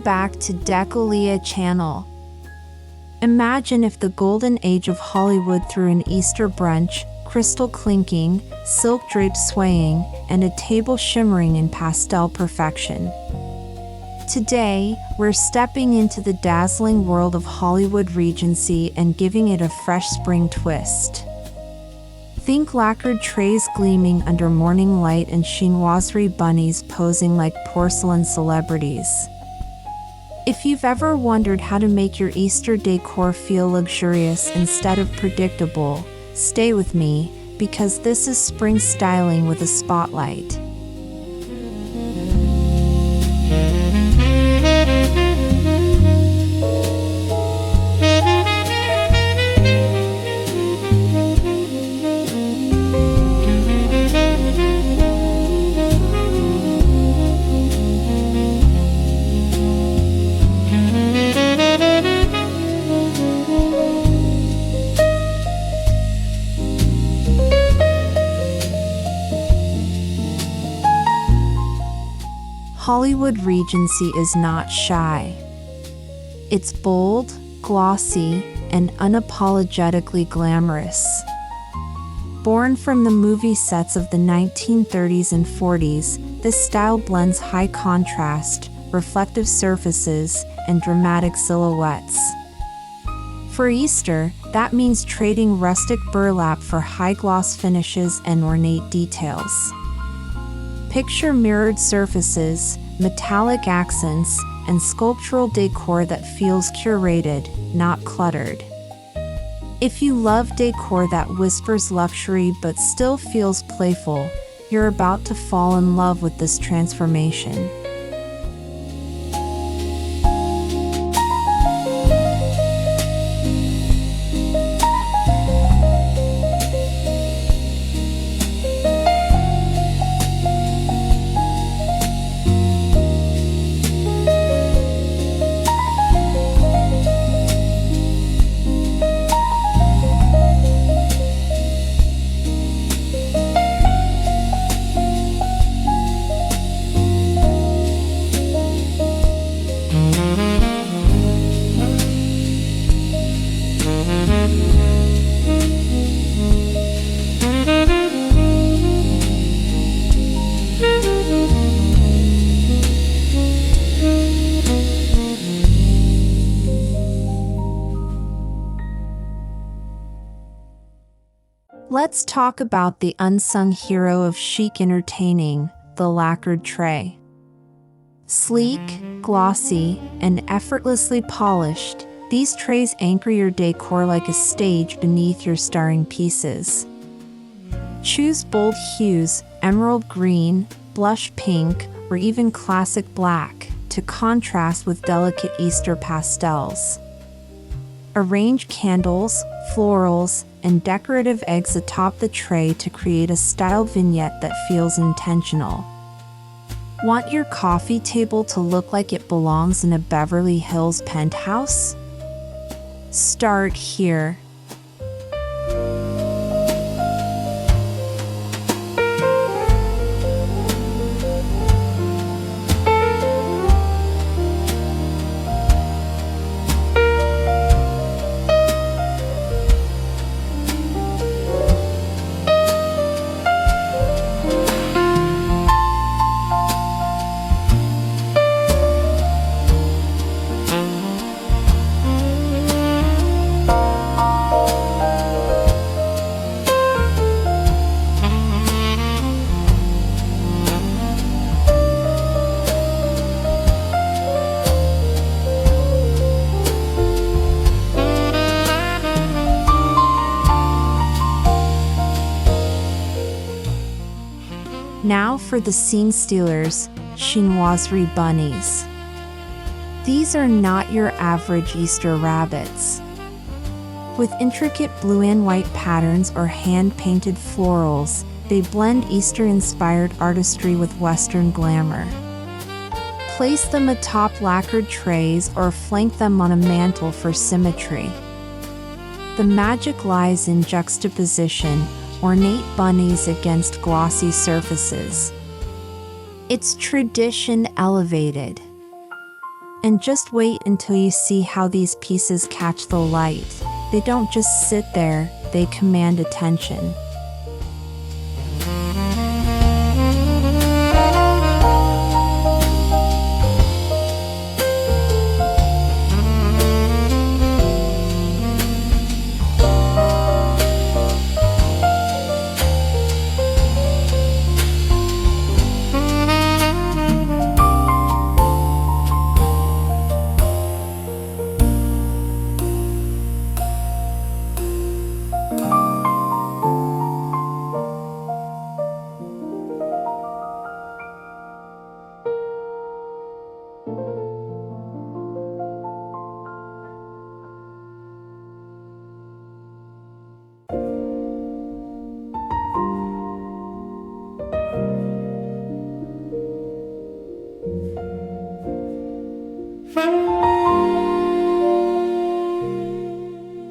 back to Decor channel. Imagine if the golden age of Hollywood threw an Easter brunch, crystal clinking, silk drapes swaying, and a table shimmering in pastel perfection. Today, we're stepping into the dazzling world of Hollywood Regency and giving it a fresh spring twist. Think lacquered trays gleaming under morning light and chinoiserie bunnies posing like porcelain celebrities. If you've ever wondered how to make your Easter decor feel luxurious instead of predictable, stay with me, because this is spring styling with a spotlight. Hollywood Regency is not shy. It's bold, glossy, and unapologetically glamorous. Born from the movie sets of the 1930s and 40s, this style blends high contrast, reflective surfaces, and dramatic silhouettes. For Easter, that means trading rustic burlap for high-gloss finishes and ornate details. Picture mirrored surfaces, metallic accents, and sculptural decor that feels curated, not cluttered. If you love decor that whispers luxury but still feels playful, you're about to fall in love with this transformation. Let's talk about the unsung hero of chic entertaining, the lacquered tray. Sleek, glossy, and effortlessly polished, these trays anchor your decor like a stage beneath your starring pieces. Choose bold hues, emerald green, blush pink, or even classic black, to contrast with delicate Easter pastels. Arrange candles, florals, and decorative eggs atop the tray to create a style vignette that feels intentional. Want your coffee table to look like it belongs in a Beverly Hills penthouse? Start here. Now for the scene stealers, Chinoiserie bunnies. These are not your average Easter rabbits. With intricate blue and white patterns or hand-painted florals, they blend Easter-inspired artistry with Western glamour. Place them atop lacquered trays or flank them on a mantel for symmetry. The magic lies in juxtaposition, ornate bunnies against glossy surfaces. It's tradition elevated. And just wait until you see how these pieces catch the light. They don't just sit there, they command attention.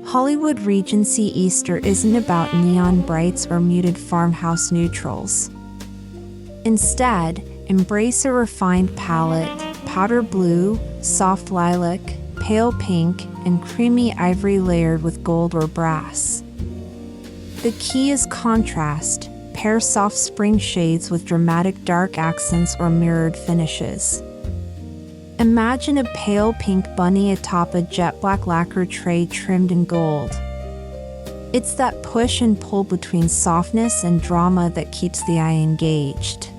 Hollywood Regency Easter isn't about neon brights or muted farmhouse neutrals. Instead, embrace a refined palette: powder blue, soft lilac, pale pink, and creamy ivory layered with gold or brass. The key is contrast. Pair soft spring shades with dramatic dark accents or mirrored finishes. Imagine a pale pink bunny atop a jet black lacquer tray trimmed in gold. It's that push and pull between softness and drama that keeps the eye engaged.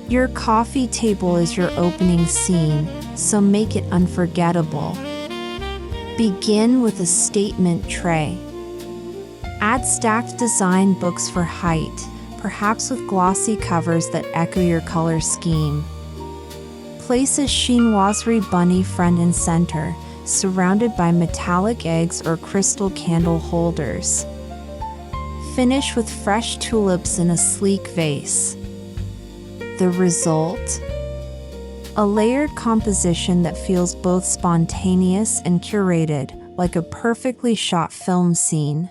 Your coffee table is your opening scene, so make it unforgettable. Begin with a statement tray. Add stacked design books for height, perhaps with glossy covers that echo your color scheme. Place a Chinoiserie bunny front and center, surrounded by metallic eggs or crystal candle holders. Finish with fresh tulips in a sleek vase. The result? A layered composition that feels both spontaneous and curated, like a perfectly shot film scene.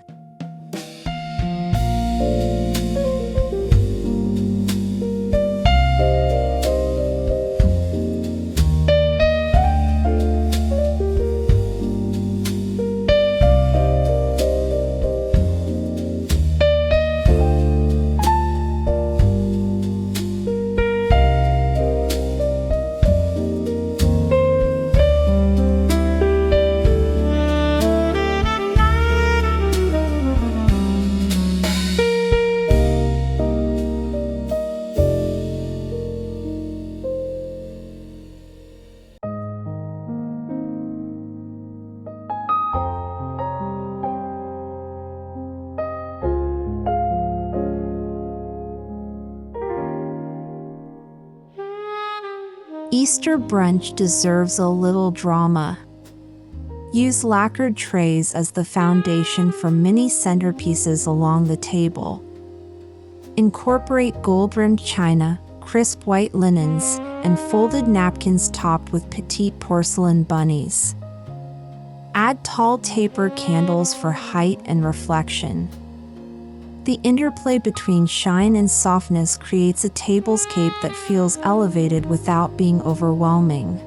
Easter brunch deserves a little drama. Use lacquered trays as the foundation for mini centerpieces along the table. Incorporate gold-rimmed china, crisp white linens, and folded napkins topped with petite porcelain bunnies. Add tall taper candles for height and reflection. The interplay between shine and softness creates a tablescape that feels elevated without being overwhelming.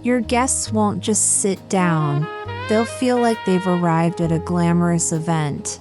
Your guests won't just sit down, they'll feel like they've arrived at a glamorous event.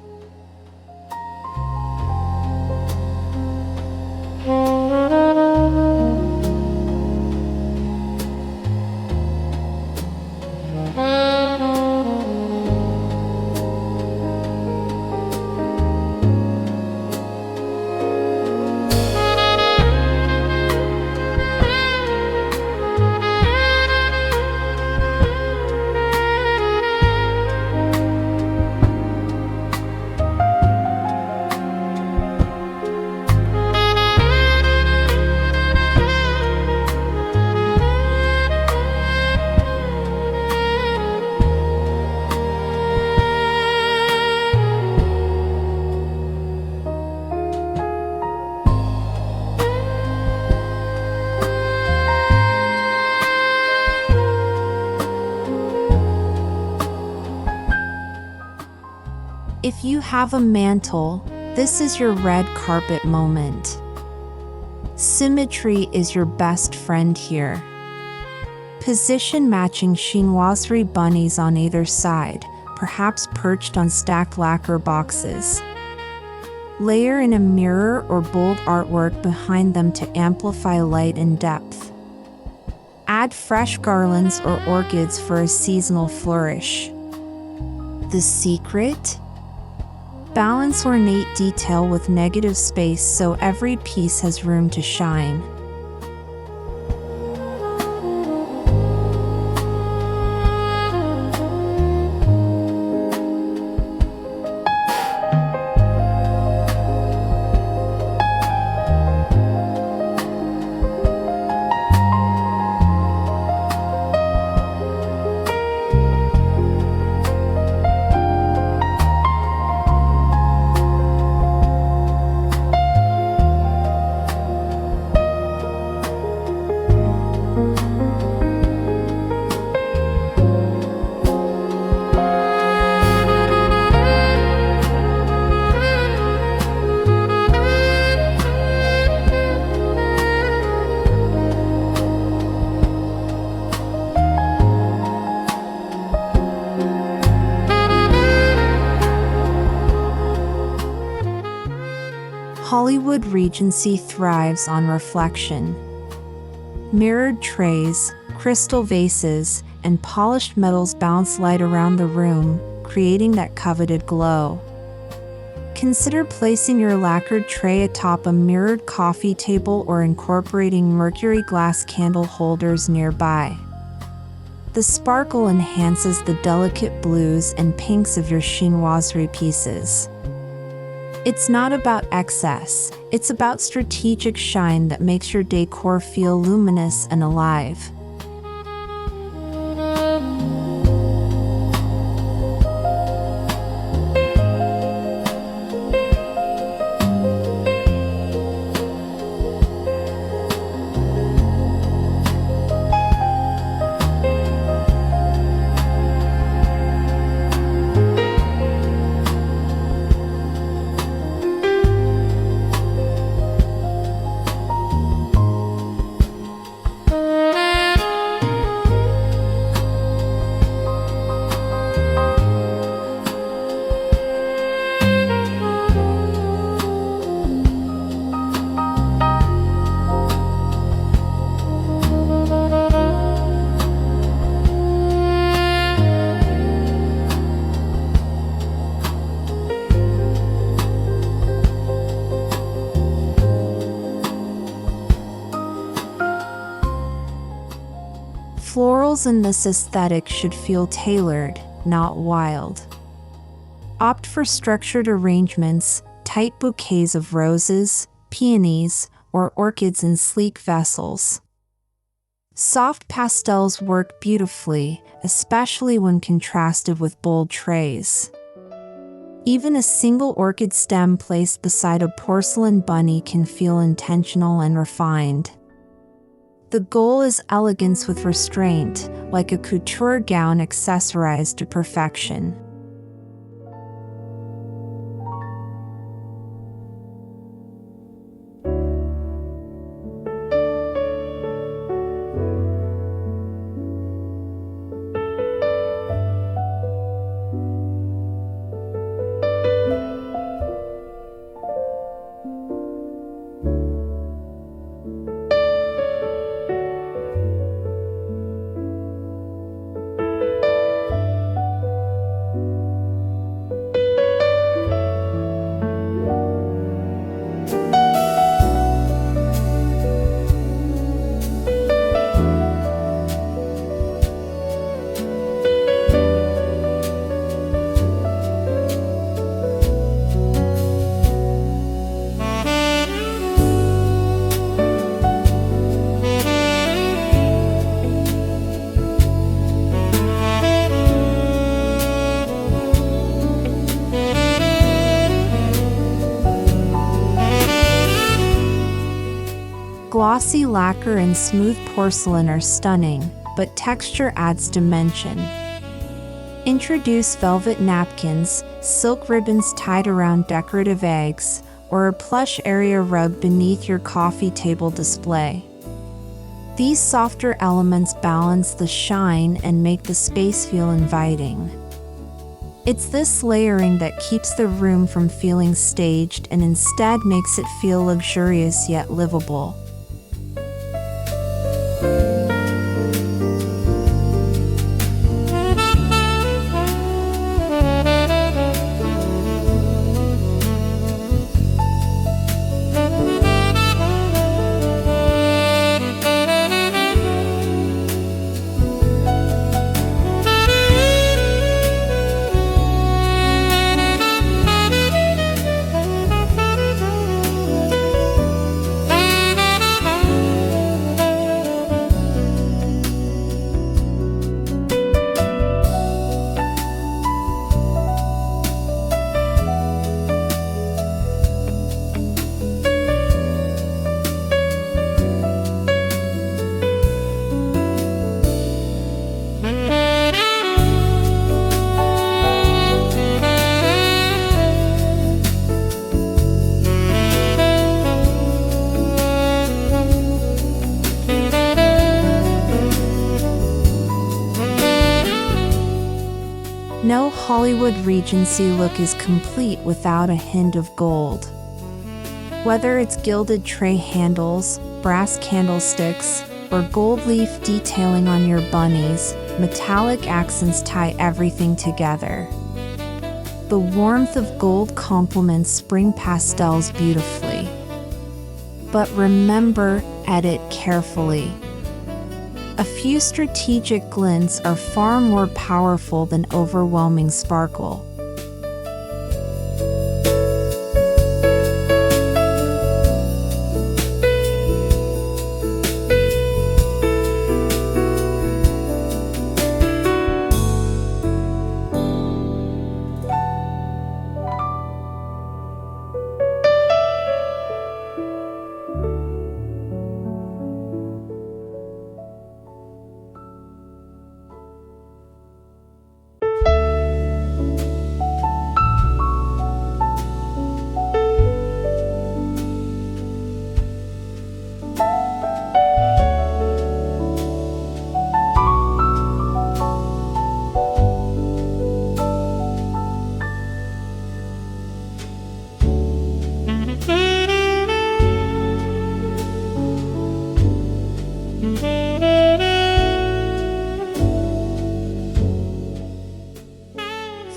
If you have a mantel, this is your red carpet moment. Symmetry is your best friend here. Position matching chinoiserie bunnies on either side, perhaps perched on stacked lacquer boxes. Layer in a mirror or bold artwork behind them to amplify light and depth. Add fresh garlands or orchids for a seasonal flourish. The secret? Balance ornate detail with negative space so every piece has room to shine. Hollywood Regency thrives on reflection. Mirrored trays, crystal vases, and polished metals bounce light around the room, creating that coveted glow. Consider placing your lacquered tray atop a mirrored coffee table or incorporating mercury glass candle holders nearby. The sparkle enhances the delicate blues and pinks of your chinoiserie pieces. It's not about excess, it's about strategic shine that makes your decor feel luminous and alive. Florals in this aesthetic should feel tailored, not wild. Opt for structured arrangements, tight bouquets of roses, peonies, or orchids in sleek vessels. Soft pastels work beautifully, especially when contrasted with bold trays. Even a single orchid stem placed beside a porcelain bunny can feel intentional and refined. The goal is elegance with restraint, like a couture gown accessorized to perfection. Glossy lacquer and smooth porcelain are stunning, but texture adds dimension. Introduce velvet napkins, silk ribbons tied around decorative eggs, or a plush area rug beneath your coffee table display. These softer elements balance the shine and make the space feel inviting. It's this layering that keeps the room from feeling staged and instead makes it feel luxurious yet livable. No Hollywood Regency look is complete without a hint of gold. Whether it's gilded tray handles, brass candlesticks, or gold leaf detailing on your bunnies, metallic accents tie everything together. The warmth of gold complements spring pastels beautifully. But remember, edit carefully. A few strategic glints are far more powerful than overwhelming sparkle.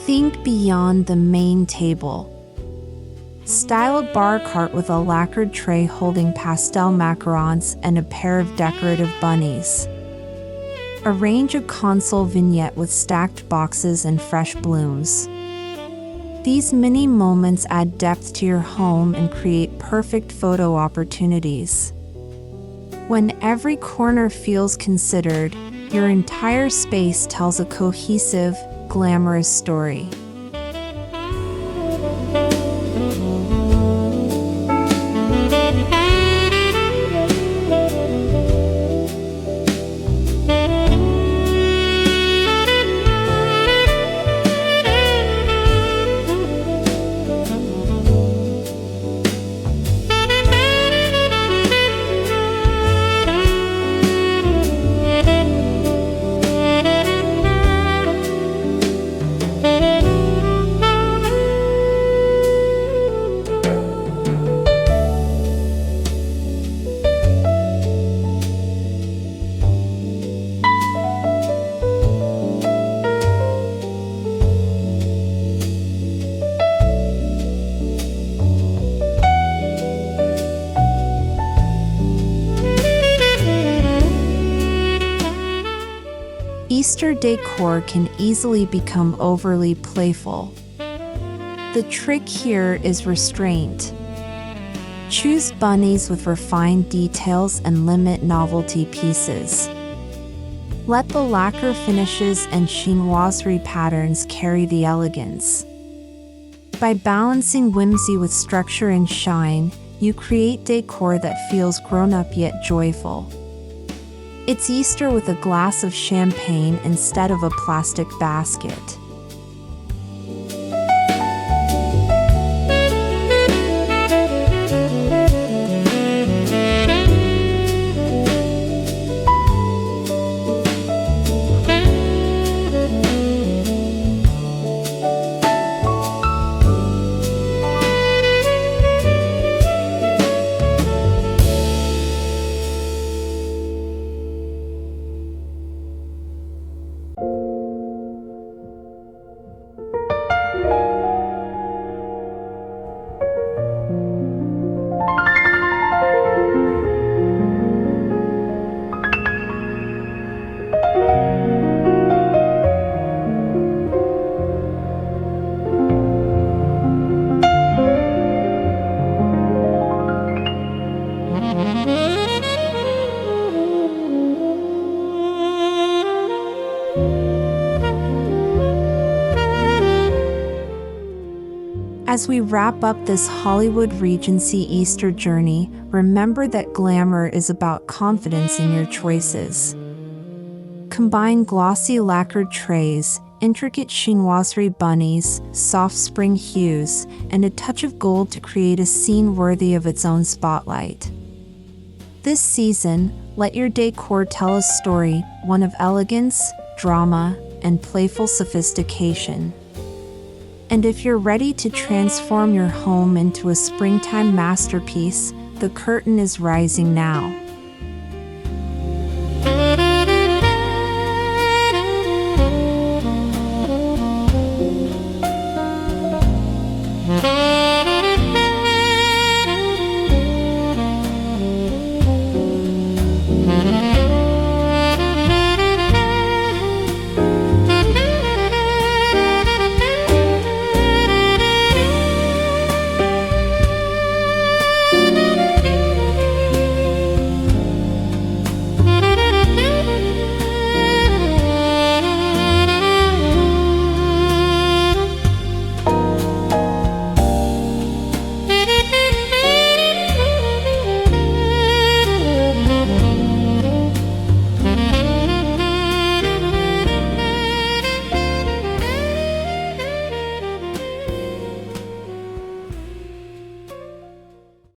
Think beyond the main table. Style a bar cart with a lacquered tray holding pastel macarons and a pair of decorative bunnies. Arrange a console vignette with stacked boxes and fresh blooms. These mini moments add depth to your home and create perfect photo opportunities. When every corner feels considered, your entire space tells a cohesive, glamorous story. Easter decor can easily become overly playful. The trick here is restraint. Choose bunnies with refined details and limit novelty pieces. Let the lacquer finishes and chinoiserie patterns carry the elegance. By balancing whimsy with structure and shine, you create decor that feels grown-up yet joyful. It's Easter with a glass of champagne instead of a plastic basket. As we wrap up this Hollywood Regency Easter journey, remember that Glamour is about confidence in your choices. Combine glossy lacquered trays, intricate chinoiserie bunnies, soft spring hues, and a touch of gold to create a scene worthy of its own spotlight. This season, let your decor tell a story, one of elegance, drama, and playful sophistication. And if you're ready to transform your home into a springtime masterpiece, the curtain is rising now.